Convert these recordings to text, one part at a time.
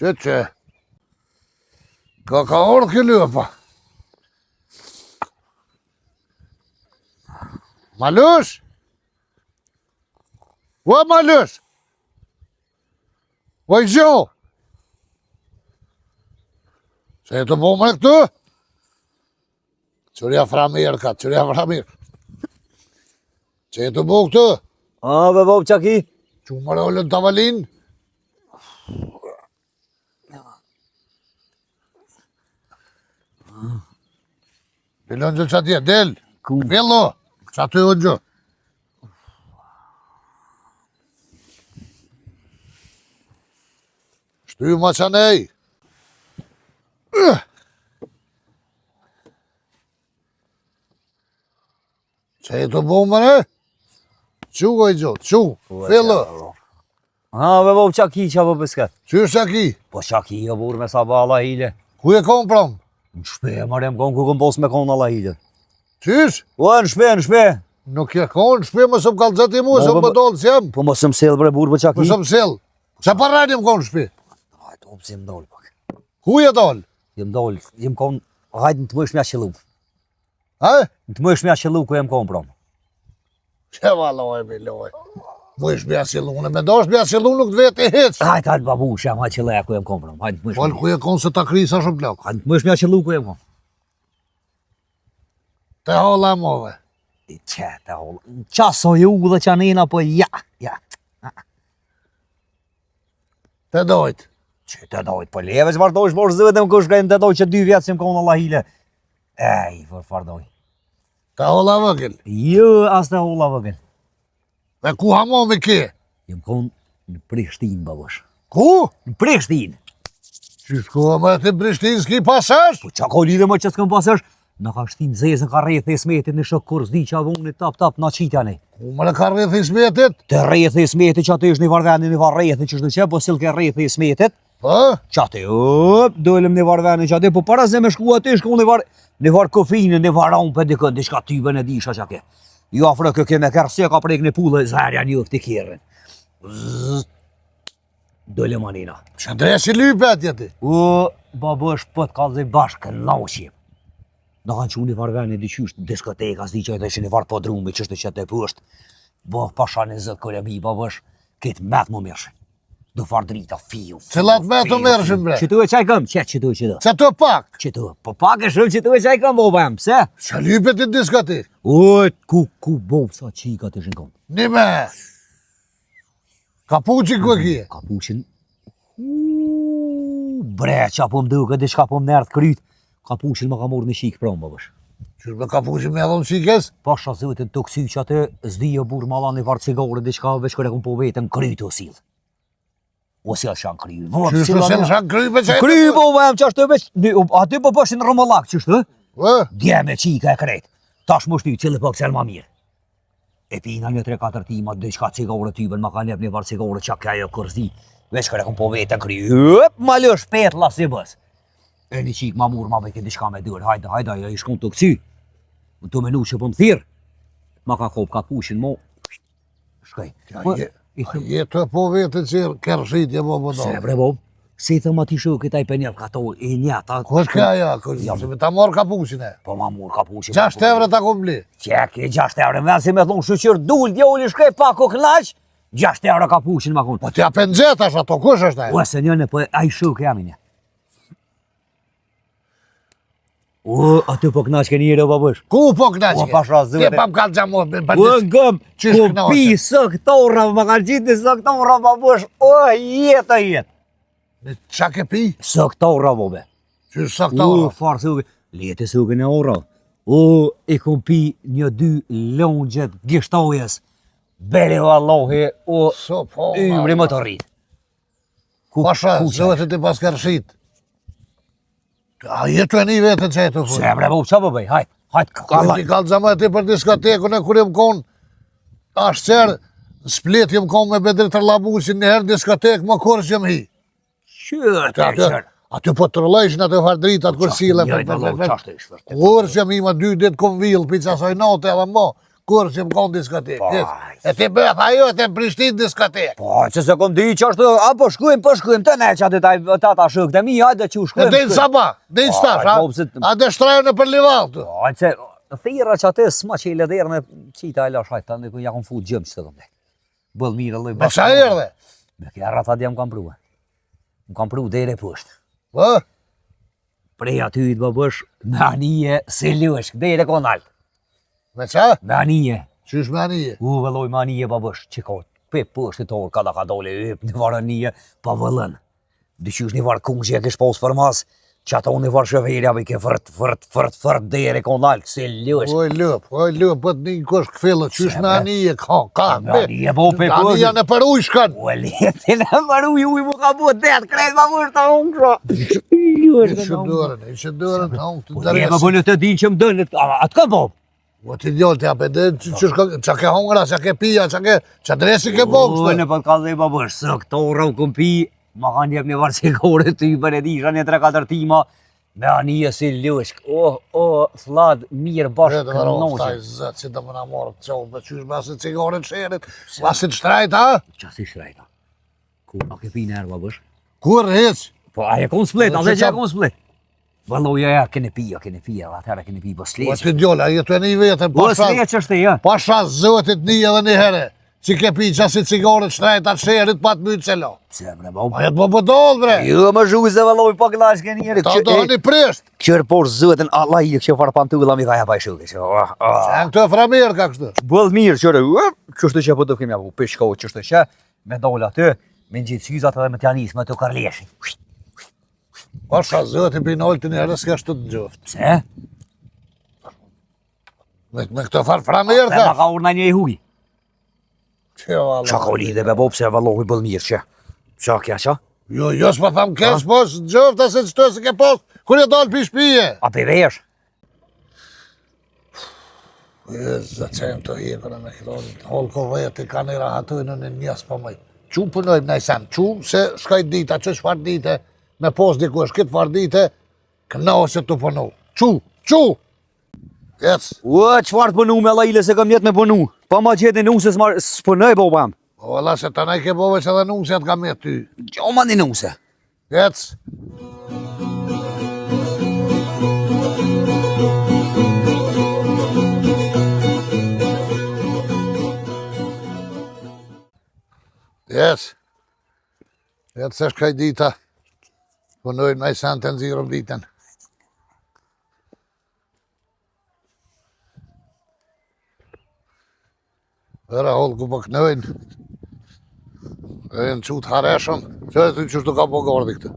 Që. Ka orë kjo lypa. Malush? O Malush? O i gjo? Që e të bo me këtu? Qërja Framir ka, qërja Framir. Që e të bo këtu? Be bo qaki? Që më rollën të avalin? Pilon gjë që atje, del. Pillo, që aty o gjë. Shty ma që nej. Që e të bo më ne? Qu o i gjë, qu, fillo. Be bo qaki që po pëskat. Qysh qaki? Po qaki e burë me sa ba Allah hile. Ku e kom pram? Në shpe e marem kon ku këm pos me kon Allah hile. Qysh? Në shpe. Nuk e kon, shpe më sëm kalzat i mu, sëm më dollë që jem. Po më sëm sel bre burë për qaki. Më sëm sel. Qa parani më kon shpe? Hajtë, opë si më dollë pak. Ku e dollë? Jem dollë, jem kon, hajtë në të mësh me a qëllu. Ha? Në të mësh me a qëllu ku jem kon pram. Që valoj, biloj. Më ish bja qëllu, në me dosh bja qëllu nuk të vetë e heq. Hajtë, babu, shem, hajtë qëlleja ku jem kon pram. Hajtë, mësh me. Fol ku e kon se ta krisa shumë plak. Hajtë, mësh me a qëllu ku jem kon. Te hola move. Që te hola. Qa so ju dhe qa nena, po ja. Te dojt. Që te dojt, po leve që vardojsh, por zëvetëm kush ka te dojt që 2 vjetë si më konë Allah hile. Për fardoj. Te hola vëgil. Jo, as te hola vëgil. Dhe ku hamo me ke? Jem konë në Prishtinë, babosh. Ku? Në Prishtinë. Që shkoha me të Prishtinë s'ki pasash? Po qa ka lidhe më që s'këm pasash? Në ka shtinë zezën ka rreth e smetit në shok kur zdi që avunit tap në qitjani. Ku më në ka rreth i smetit? Të rreth e smetit që aty është një varvenin një var rreth që shdo që, po sil ke rreth e smetit. Po? Që aty, dolem një varvenin që aty, po para se me shku aty, shku një var kofinë, një var aun për dikën, diçka tyben e disha që ke. Jo afrë kë ke me kërse ka prek një pullë, zërja një ufti kjerën. Dole manina. Që dreshi lype atje ti? Babësh pët kalzej bashkë në lauqim. Në kanë që një varveni diqysht diskoteka, s'di që e të ishe një varë po drumi, qështë që të pësht. Bo, pasha një zëtë kërë mi, babësh, këtë metë më mërshë. Do farë drita, fiu. Cilat metë më mërshën, bre? Që tu e qaj këm, që tu. Që tu pak? Që tu, po pak e shumë që tu e qaj këm, bo, bëjmë, pse? Që lype ti diskotek? Ku, bo, sa qika të shën kom. Nime. Kapuqin ku e kje? Kapuqin. Bre, qa po më duke, diçka po më nërth kryt. Kapuqin më ka morë një shikë pranë, babësh. Qërë me kapuqin me edhon shikës? Pasha zëtin të kësy që atë zdi e burë malan një varë cigare, diçka veç kërë e kun po vetën kryt o silë. O silë shanë kryt. Qërë silë shanë kryt me qëjtë? Kryt, bo, vëhem që ashtë të veç, aty po pëshin rëmëllak, qështë? Dje me qika e krejt. Tash më shty, cilë po kësel ma mirë. E pina një 3-4 tima, diçka cigare tyben, ma ka njep një varë cigare që ka jo kërëzdi. Veç kërë e kun po vetën kryt. Ma lë shpet la si bës. E një qikë ma murë ma bëjke diçka me dërë, hajda, ja i shkon të këcy. Në të menu që pëm thirë, ma ka kop kapuqin mo, shkaj. A je të po vetë që kërshit je bo do. Se bre bob, se i thëma ti shukë këtaj për njëpë këto e njëta. Ko është ka ja, se me ta morë kapuqin e? Po ma murë kapuqin. 6 evre ta kom bli. Qek, 6 evre, me si me thonë shqyqyr dull, djoli shkaj pak o knaq, 6 evre kapuqin ma konë. Po t'ja pëndzetash ato, kush është e? Ue se njëne, po a i shukë jam i një. Aty po knaq ke njëre, babësh. Ku po knaq ke? Pasha zëve. Ti pa më kalë gjamot. Gëm, kopi sëktora, më kanë qitë sëktora, babësh. Jetë. Qa ke pi? Sëktora, bobe. Qysh sëktora? Farë sëke. Lete sëke në ora. I kom pi 1-2 longjet gishtojes. Bele vallohi, ymri më të rritë. Pasha, zëve të ti pas kërshit. A jetu e një vetën që e të fërë? Se bre, qa po bëj, hajt. Ti kalë zama e ti për diskotekën e kur jem konë, ashtë qërë, në Split jem konë me Bedri Tërlabusin, njëherë në diskotekë më kërë që jem hi. Qërë. Aty po të rëlejshin atë fardritat kër sile. Kërë që jem hi ma 2 ditë kom vilë, për që asoj note edhe mo, kur që më konë diskotekë. Po, E ti bëth ajo, e ti në Prishtinë diskotekë. Po, që se kom di që është, po shkujmë, të ne që aty ta shuk të mi, hajde që u E shkujmë. dejnë saba, dejnë stash, Po, pse të- a dhe shtrajnë në për lival të. Po, që thira që aty s'ma që i lederë në qita e lash hajtë, në ku ja kom fu gjëmë që të kom dhe. Bëllë mirë, lëj. Me qa erdhe? Me kja rata dhe më kam pruve. Më kam pru dhere poshtë. Po? Prej aty të bëbësh, me anije se lëshk, dhere kon altë. Me qa? Me anije. Qysh me anije? Vëlloj me anije bëbësh, që ka pe poshtë të torë, kada ka dole yp, një varë anije, pa vëllën. Dyqysh një varë kungë që e kësh posë për mas, që ato një varë shëverja, i ke fërt, dhere kon altë, se lëshk. Oj lëp, bët një kush këfillë, qysh me anije, ka, Me anije, po pe poshtë. Anija në për ujshkan. O letin e maru ju i mu ka bu det, krejt ma vërë të unë kësha. I që dërën, të unë të Po dërën. jema bënë të din që më dënë, atë ka bo. O ti djollë të japë, që ke hongra, që ke pija, që dresi ke bo O, kështë. në për ka dhe i babër, së këto rau këm pi, ma kanë jep një varë sigore të i bërë edisha një 3-4 tima, me anije si lëshk, thlat, mirë bashkë Taj kënoqe. zëtë që të më në morë të qohë, për qysh basit cigare të sherit, basit shtrajt, ha? Qa si shrejta? Ku, a ke pi nërë babër? Kur hec? Po, a e kon splet, Po, a dhe që që e qa- kon splet. Vëlloja, kene pija, atëherë kene pi, O bësleqë. ti djollë, a jetu e një vetën, Bësleqë është e, ja. pasha zëtit një edhe një herë, që ke pi qasi cigare të shtrajt atë sherit, pa të mytë celo. Pse, bre, babë. A jetë më bëdollë, bre. Jo, më zhu se vëlloj pak lash ke njëri. Ta dohë një prisht. Kjërë por zëtën, Allah i kështë farë pantulla mi thaja pa i shuke. E në këtë framirë ka kështë. Bëllë mirë, qërë, qështë që po të kemi apu, pishko, qështë që, me dolla të, me në gjithë syzat edhe me t'janis, me të karleshi. Pasha zëtit për në olë të një herë, s'ka shtu të gjoftë. Pse? Me këtë farë framirë, Dhe ma tha. ka urna një i huj. Që valla. Qa ka lidhe be bo, pse vëllohi bëllë mirë që. Qa kja qa? Jo s'pa tham kesh, pos, gjoftë asë qëto se ke pos, kur e dalë pish pije. A pe vesh? Zë qenë të jekën e me kilonit, holë ko veti ka një rahatojnë në njësë për mëj. Qu përnojmë në i sen, qu se shkaj dita, që shfar dite, me pos dikush, këtë far dite, kënau se të përnu. Qu! Ec, Ua, qfar të pënu me la ile se kam jetë me pënu? Pa ma gjithë në nuse s'pënoj bo bam. o Allah se të nej ke bove që dhe nusjat ka me ty. Gjo ma një nuse. Ec. Ec. Ec se shkaj dita, përnojmë në i sen të nëzirëm ditën. Era holë ku po kënojnë. E në qutë hareshëm. Që e të qështu ka po gordi këtë?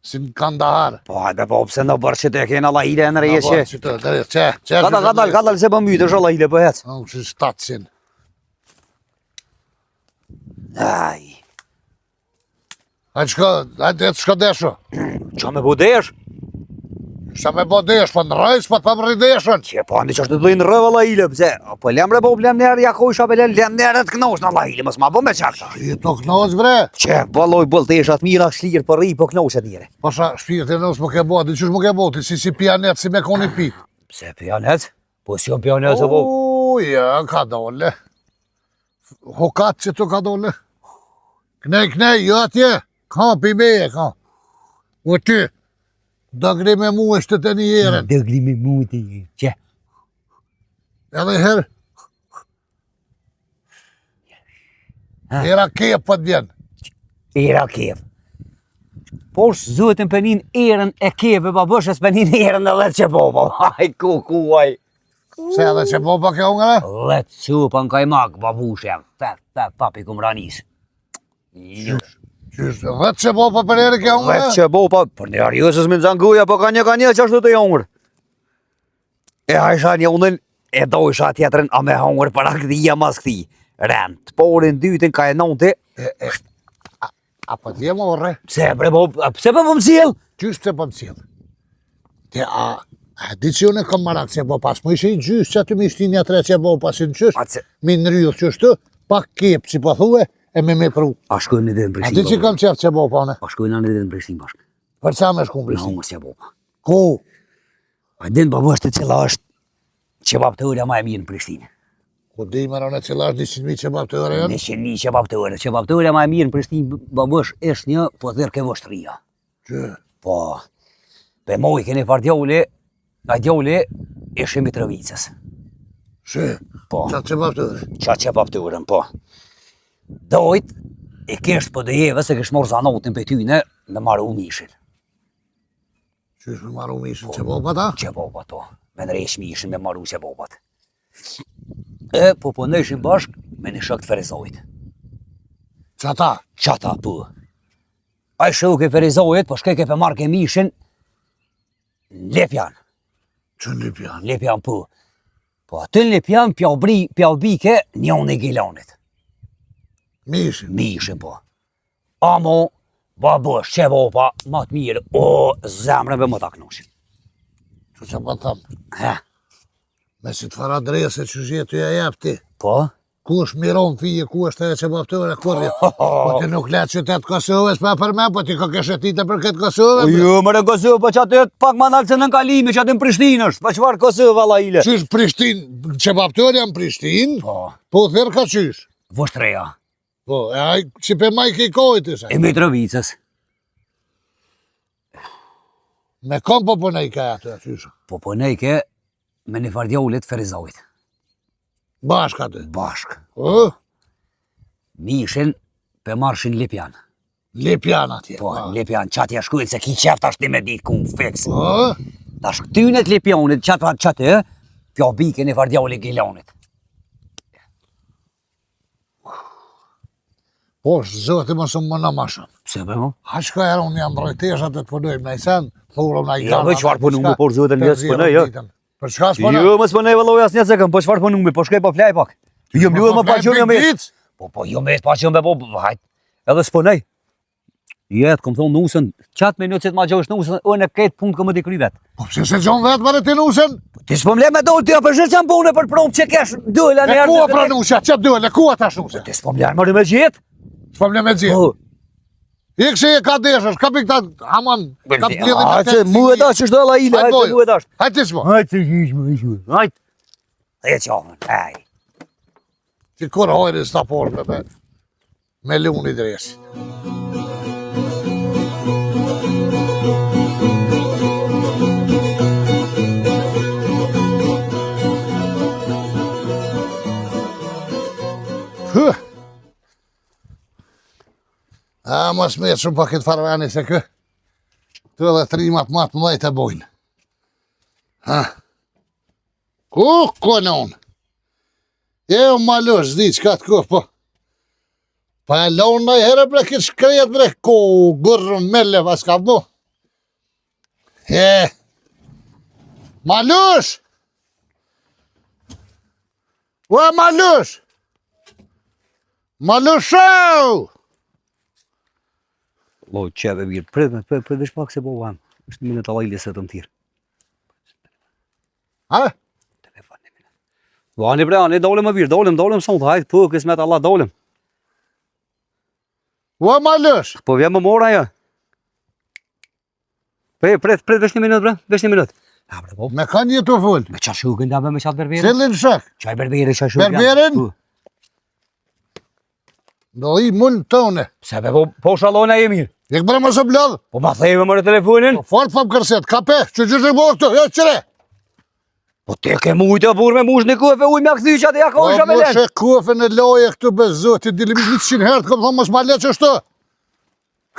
Si në Kandahar. Po, hajde po, pse në bërë që të kena la ile në reje që. Që Kadal, se për mytë është la ile për hec. Në që 700. Aj, Hajtë shko desho. qa me budesh? Sa me bo desh, po në rajs, po të pa më rrideshën. Që po andi që është të bëjnë rëvë la ile, pëse? Po lemre po blem njerë, ja ko isha pe lem njerë të knosh në la ile, mësë ma bo me qakta. I të knoz, bre. Që po loj bëllë të eshat mira shlirë për ri, po knoshet njëre. Pasha shpirti nësë më ke bo, di qësh më ke bo, ti si pianet, si me koni pi. Pse pjanet? Po si on pjanet se po? Ja, ka dole. Hokat që të ka dole. Knej, jo atje. Ka, pi meje, ka. O ty. Dëgri me mu e shtë të një jeren. Dëgli me mu të një. Që? Edhe herë. Era kep për të vjen. Era kep. Po është zëtën penin erën e kepe, pa bëshës penin erën e letë që po, pa. Aj, ku, aj. Se edhe që po pa ke ungëra? Letë supa në kajmak, babushem. Papi kum ranis. Qysh, vetë që po pa për eri ke ungëra? Vetë që bo pa, për një arjësës me nëzanguja, po ka një që ashtu të jongër. E hajsha një undën, e do isha tjetërën, a me hongër para këtia mas këti. Rent, porin dytin ka e nonte. A po t'je morre? Pse bre bo, pse po më sjell? Qysh pse po më sjell? A di që unë e kam marak që po pas, më ishe i gjysh që aty mi shtinja tre që po pasin qysh, mi në rrjuth qështu, pak kep që po thue, e me pru. A shkojmë në dhe në A Prishtinë. di që kam qef që po pane? A shkojmë në dhe në Prishtinë bashkë. Për qa me shku në Në Prishtinë? hongër që bo. Ku? A din pa është të cila është Qebaptore ma e mirë në Prishtinë. Ku di më rënë cila është 100.000 qebaptore janë? 100.000 qebaptore. Qebaptore ma e mirë në Prishtinë, babush, është një, po dhirë ke vështëria. Që? Po, pe moj keni far djoli, a djoli ishe Mitrovicës. Që? Po. Qatë qebaptore? Qatë qebaptorën, po. Dojt, e kështë për dëjeve se kështë morë zanotin për tyne me marru mishin. Që është me marru mishin qebopat, a? Qebopat, po. Me nresh mishin me marru qebopat. E, po nëjshin bashk me një shok të Ferizojt. Qata? Qata, po. A i shok e Ferizojt, po shkej ke për marrë ke mishin Lepjan. Që në Lepjan? Lepjan, po. Po aty në Lepjan pjaubike njën e Gilanit. Mishin? Mishin, po. Amo, babush, qebopa, ma të mirë, o, zemrëve më taknoshin. Që pa thamë? He, Me si të fara drese që zhjetë ja jep ti. po? Ku është miron fije, ku është e qebaptore, kurje? Po ti nuk letë qytet Kosovës pa për me, po ti ka këshetite për këtë Kosovë? Jo, më Kosovë, po që aty pak ma nalë se në kalimi, që aty në Prishtinë është, pa qëfar Kosovë, valla ile. Qysh Prishtinë, qebaptore janë Prishtinë, Po, po thërë ka qysh? vështreja, Po, e aj që pe maj ke i kojt ishe. e Mitrovicës. Me kom po pënej ka atë, qysh? Po nejke me një fardjollit Ferizojt. Bashk atë. Bashk. O, Mishin pe marshin Lepjan. Lepjan atje. Po, Lepjan, qatë ja shkujt se ki qeft ashtë ti me ditë ku fix. O, Ta shktynet Lepjanit, qatë, pjo bike një fardjollit Gilanit. po, zëti më shumë më në mashën. Pse be mo? Ha shka herë unë jam drejteshat e të punojmë në i sen, thurëm në i Ja, gana. me qëfar punojmë, por zëtën një s'punoj, jo. Për çka s'punoj? Jo, më s'punoj vëlloj as një sekund, po çfarë punojmë, po shkoj po flaj pak. Jo, më luaj më pa qenë me. Po, jo me pa qenë po, hajt. Edhe s'punoj. Jetë, kom thonë nusën, qatë minutë që të ma gjosh nusën, unë e këtë punë këmë t'i kry vetë. Po pse se gjon vetë bare ti nusën? Ti s'po m'le me dole, ti apër shërë që më punë për promë që kesh dole E ku pra nusja, që dole, ku atash nusja? Ti s'po m'le më me gjithë. S'po më me gjithë. Po, Ikse e ka deshësh, ka pikta, aman, ka të lidhim hajtë se mu e dash është dhe la ile, hajtë se mu e dash. Hajtë ti shmo. Hajtë se ishme, hajtë. E qafën, hajtë. Ti kur hojri s'ta porme me luni dresit. A, mos me shumë pa këtë farvani se kë. Të edhe trimat matë mëdhej të bojnë. Ha. Ku konon? E o malosh, zdi qka të ku, po. Pa e lonë nëj herë bre këtë shkrejet bre, ku gurrën melle pas ka bu. E. Malosh! Ua malosh! Malushau! Lo, qeve mirë, prit vesh pak se po vanë. është një minutë Allah i se të më tirë. Ha? Telefon një minutë. Vani bre, ne dolem më virë, dolem sonë, hajtë, po, kismet Allah, dolem. Ua ma lësh? Po vjen më mora ajo. Prit vesh një minutë bre, vesh një minutë. Ha bre, po. Me ka një të full? Me qa shukën da me qatë berberin? Cilin shak? Qaj berberi, qaj shukën. Berberin? Do i mund tone. Se be, po shalona e mirë. Jek bre më së bladh. Po ma thejve më në telefonin? Po fort fam kërset, ka pe, që gjysh e bo këtu, jo qëre. Po te ke mujtë e burë me mush në kufe, uj me këthy që atë ja ka Po usha me më len. shë kufe në loje këtu bez zoti, dilimit 100 herë të kom thonë mos ma le që shto.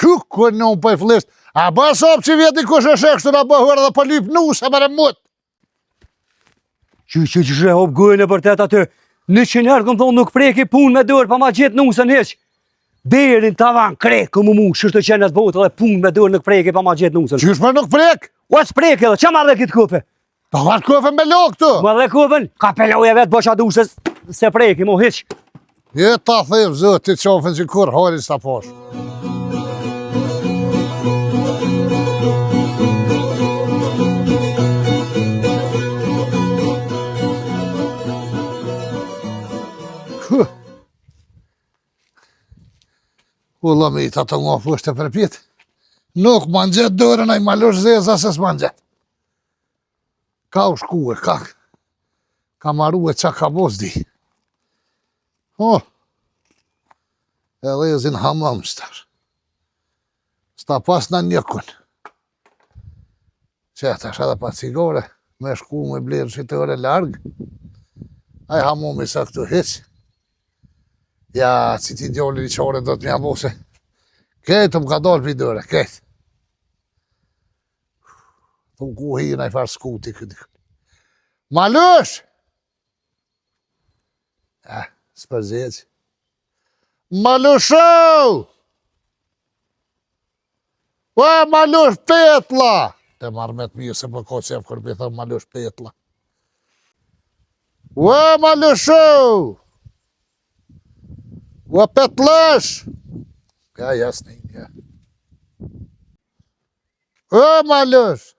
Ku në unë për i flist. A ba sop që vjeti kush e shek shtu në bëhuar dhe po lyp nusë më mut. Që shre hop gojën e vërtet aty. 100 herë kom thonë nuk preki punë me dorë pa ma gjithë nusën heq. Berin tavan krek këmë mu, shështë të qenë të botë dhe punë me dorë nuk preki pa ma gjithë nusën. Qysh më nuk prek? O të sprek edhe, që marrë dhe kitë kufe? Ta vash kufe me lo këtu. Ma dhe kufen, ka peloje vetë bësha du se preki mu heq. Je ta thejv zoti qofën që kur hori s'ta posh. Ulla me i ta të nga fështë e përpjet. Nuk ma nxet dorën a i malosh zeza se s'ma nxet. Ka u shkue, ka. Ka maru e qa ka bos di. Oh, e lezin hamam shtar. Sta pas në njëkun. Që tash edhe pa cigare, me shku me blerë shqitëre largë. Aj hamumi sa këtu hiq. Ja, që ti djoli i qore do të mja bose. Ketë më ka dalë për i dëre, ketë. Thunë ku hi në i farë skuti këtë. Malush! S'përzjeq. Malusho! Ua, Malush petla! Te marrë me të mirë se për ko qef kërë për thëmë Malush petla. Ua, Malusho! Ua, petlësh! Ja, jasni, ja. Ua, Malush!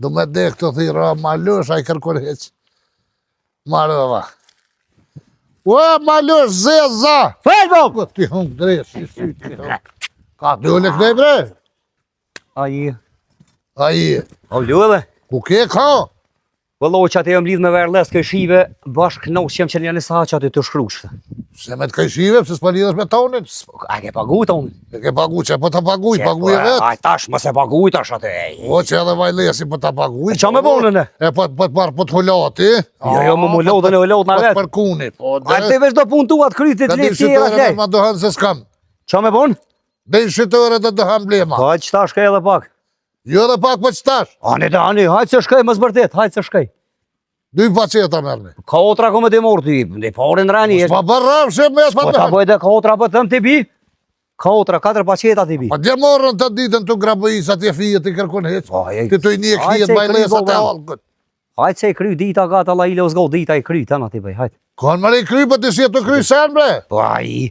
Do me dhe këto thira Malush, a i kërkur heq. Marëva. Ua, Malush, zeza! Felbo! Po ti hëngë dresh, i sytë. Ka të dole kënej bre? Aji. Aji, O lullë. ku ke ka? Vëllo që atë jam lidh me verles këj shive, bashkë knoq që jem që një sa që atë të shkrushtë. Se me të kajshive, pëse s'pa lidhësh me tonin? A ke pagu të unë? E ke pagu që po ta paguj, paguj e vetë. A tash më se pagu tash atë. O që edhe vajlesi po ta paguj. Qa me bonën e? E po të parë po të holati. Jo, më mulot dhe në holot Po në të vetë. përkuni. Po A te veç do punë tuat kryt të Ka të di tjera shqitëre tjej. ma dohan se s'kam. Qa me bonë? Dhe shqitëre dhe dohan blema. Hajtë që ta shkaj edhe pak. Jo dhe pak po qëtash. Ani, hajtë se shkaj, më zbërtet, hajtë se shkaj. 2 paceta mërni. Ka otra ko me të morë ty, në parin rani. Pa bërrav që me Po ta s'pa bëjde ka otra për tëm të bi. Ka otra, 4 paqeta të bi. Pa dje morën të ditën të grabëjisa të fijet i kërkun heq. Ti të i një Hajtë kijet se bajlesa kry, të bo, halkët. Hajtë se i kry dita gata la ile uzgo dita i kry, të në t'i bëj, hajtë. Kanë mëri kry për të si e të kry sen bre. Po aji.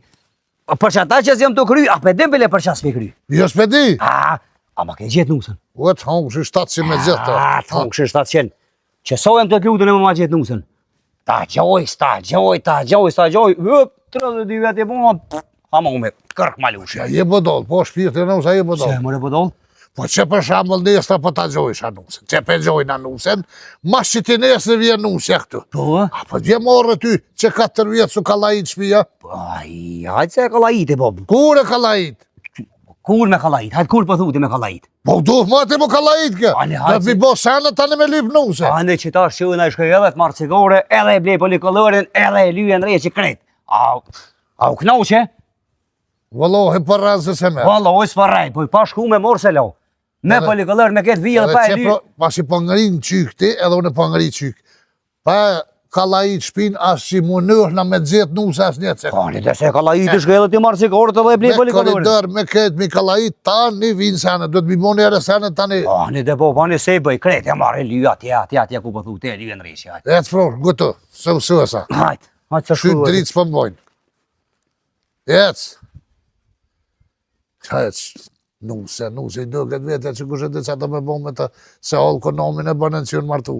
Për që ata që s'jem të kry, a pe dim bile për që s'pe kry. Jo s'pedi. A ma ke gjithë nusën. O të hongë që 700 me gjithë të. Të hongë që 700. Që sojem të lutën e më ma gjithë nusën. Ta gjoj. Hëp, 32 vetë e buma, ha ma ume, kërk malushë. Ja je bëdoll, po shpirti në usa je Se, bëdoll. mëre pëdoll? Po që për shambull nestra po ta gjojsh anusën. Që pe gjojnë anusën, mas që ti nesër vjen nusja këtu. Po, A po dje morë ty që 4 vjetë su kalajit shpia? aji, hajtë se e kalajit e bob. Kur e kalajit? Kur me kalajit, hajtë kur për thuti me kalajit. Po duh ma ti mu kalajit kë. Ani, Dhe hajtë mi bo sanë tani me lyp nuse. Ane që ta shqyna i shkoj edhe të marë cigare, edhe e blej polikolorin, edhe e lyjen reje që kret. A u knoqe? Vëllohi për razë se me. Valla, oj s'paraj, po i pa shku me morë se lo. Me Edhe- polikolor me ketë vijë dhe pa e lyjë. Pas i po ngrin qyk ti, edhe unë po ngri qyk. Pa kalajit shpin as që mu nëhna me gjithë nuse as një cek. Ani, dhe se kalajit i shkoj edhe ti marë cigarët edhe e blej Me polikolorin. koridor, me këtë, mi kalajit, tani vinë sene, do të mi moni ere sene tani. Ani, dhe po, ani se i bëj, kret e marë e lyjë atje ku po thu, te e lyjë në rishë, hajtë. E të frorë, gutu, së mësuesa. Hajtë se Shyt shku. dritë s'pë mbojnë. Ecë. Qajtë, nuse, i do këtë vete që kushe dhe që ato me bo me të se olë konomin e bënën që unë martu.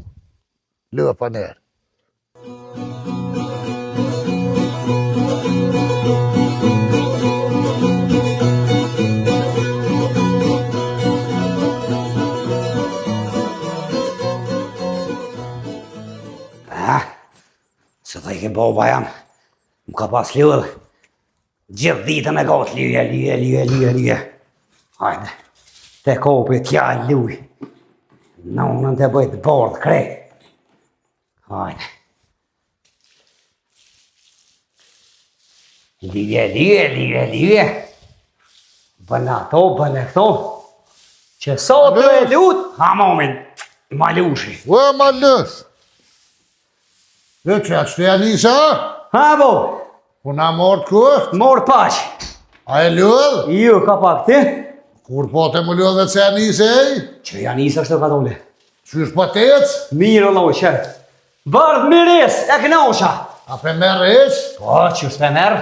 Lëve pa njerë. Se të i ke boba jam, më ka pas lyjë. Gjithë ditën e gotë lyjë. Hajde, te kopi t'ja luj. Në unën të bëjt bordë krejt. Hajde. Lyjë. Bëna to, bëne këto. Që sot të e lutë, ha momin, malushi. Ue, ma lësh. Dhe që atë shtë janë njësa? Ha bo, Puna morë të kështë? morë paq. A e lëllë? Ju ka pak ti, Kur po të më lëllë dhe që janë njëse ej? që janë isë është të katole. Qysh po të ecë? Mirë o loqë. Bardh miris, e knosha. A pe merë ecë? Po, që shte merë?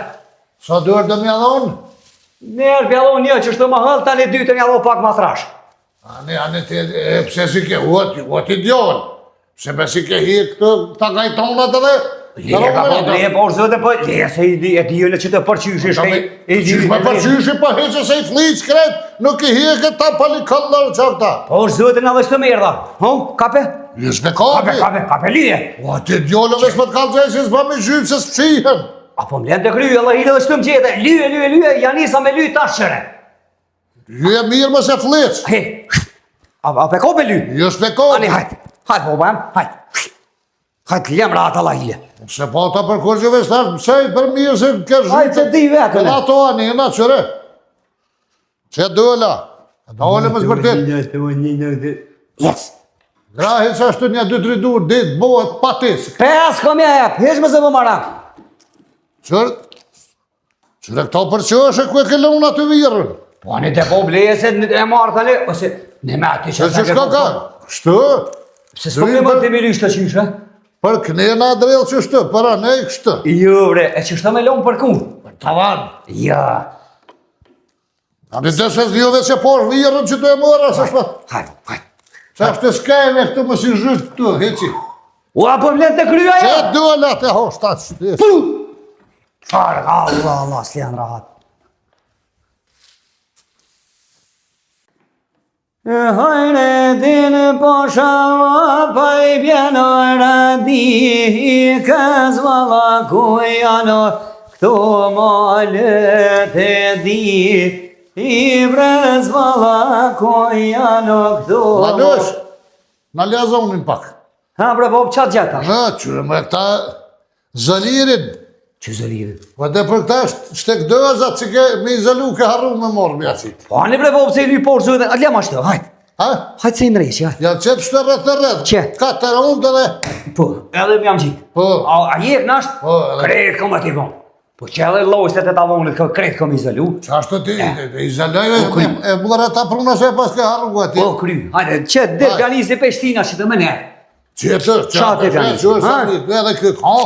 Sa dërë dhe mja dhonë? Merë pjallon një që shtë më hëllë, tani dytën jallo pak ma trash. Ane te, pse si ke, o ti djonë. Se be si ke hi këtë, ta gajtonat edhe? Lije ka po drejë, por zëtë po, lije se i dijële që të përqyshi shkej. Qysh me përqyshi pa heqë se i fliq kret, nuk i hi këtë ta palikëllër që këta. Por zëtë në dhe shtë merda. Ho, kape? Jës me kapi. Kape lyje. O, ti djollë vesh për të kalëgjej që s'pa me gjymë se s'fshihen. Apo më lente kryje, Allah i dhe është të më gjete. Lyje, janisa me lyje tash qëre. Lyje mirë më se fleq. He, a pe kape lyje? Jës me kapi. Ani, hajt, po bëjmë, hajt. Hajt, lemra atë Allah i le. Se pa ta për kur që vesh tash mësejt për mirë se ke zhytë. Hajt, se di vetën. Këna to ani, na qëre. Që dola. Dole më zbërtit. Yes. Grahe që ashtu një 2-3 dur, ditë, bohet, patis. Pes kom jep, hesh më se më marak. Qërë këto për që është e ku e ke lënë aty virën? Po ani te po bleset e marrë tale, ose ne me ati që Se që shka ka? Kështu? Se s'po me më të mirisht të qyshe? Për kënena drejlë që shtu, për anej kështu. Jo bre, e që shta me lonë për ku? Për tavan. Ja. Ani dhe se dhjove që por virën që të e mëra, se shpa. Hajt. Se ashtë të skajme këtu më si zhytë këtu, heqi. Ua, po më të kryja Që ja? dola të hosh, ta që Farë, Allah, s'lian rahat. Hajre din po shava, pa i bjeno radi, këz vala ku janë, këto malet e di, i brez vala ku janë, këto... Manush, në lezonin pak. Ha, bre, po, qatë gjata? Në, qërë me këta zëlirin. Që zëlirin? Po dhe për këta shtek dëzat që ke me izolu ke harru me morë me aqit. Po, anë bre, po, pëse i një porë zëve, atë lema shtë, hajtë. Ha? Hajtë se i mrejsh, ja. Ja qëtë shtë rrët në rrët. Që? Ka të rëndë dhe... Po, edhe më jam gjitë. Po. A jek nashtë? Po, edhe. Kretë kom ati kom. Po që edhe lojset e tavonit, kretë kom izolu. Qa ashtë ti, izolojve e mërë ta pruna se pas ke harru ati. Po, kry. Hajde, që dhe pianisti peshtina që të më nërë. Qëtër, Qatë e pianisti, edhe këtë,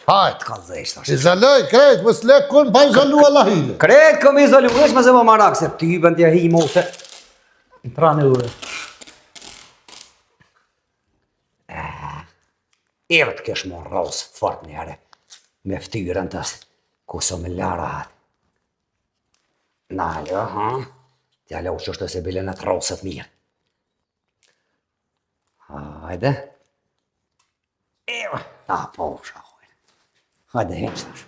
hajtë. Kalzesht ashtë. Izoloj, krejt, më s'lek kun pa izolu Allahile. Kretë kom izolu, vesh më se më marak, se ty bën t'ja hi mote. Pra në ure. Eve të kesh më rrosë fort njëre. Me ftyrën tës, ku so me lara atë. Nalë, ha? Tja le u qështë se bile në të rrosët mirë. Hajde. Eve. Po, shahojnë. Hajde, henë shtash.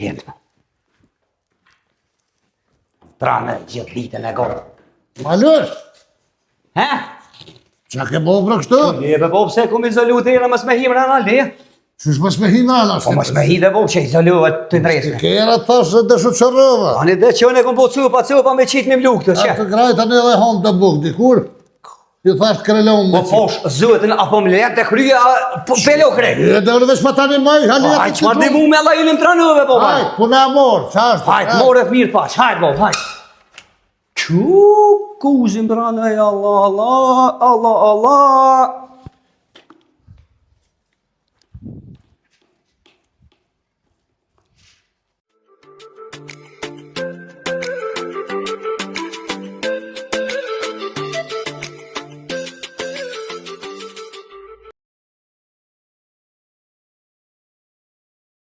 Henë po. Trane gjithë ditën e godë. Malush, He? qa ke bo për kështu? E be po pse kom izolu të jena mës me him në le? Qysh mës me hinë anë Po ashtë? mës me hi dhe po që izolu e të ndresme. Kera të thashë dhe shu qërëva. Ani dhe që unë e kom po cupa me qitë me mlu këtë që. Atë grajta në edhe honë të buk, dikur? Ju thashë krelon me Po posh, zëtën, apo më letë të kryja, pelo krejt. E dhe vesh ma tani maj, halja Hajt, që ma dimu me Allah ju në më tranëve, po, hajt. Hajt, puna morë, qa ashtë? Hajt, more të mirë pash, hajt, po, hajt. Qu, kuzim tranë, Allah, Allah, Allah, Allah.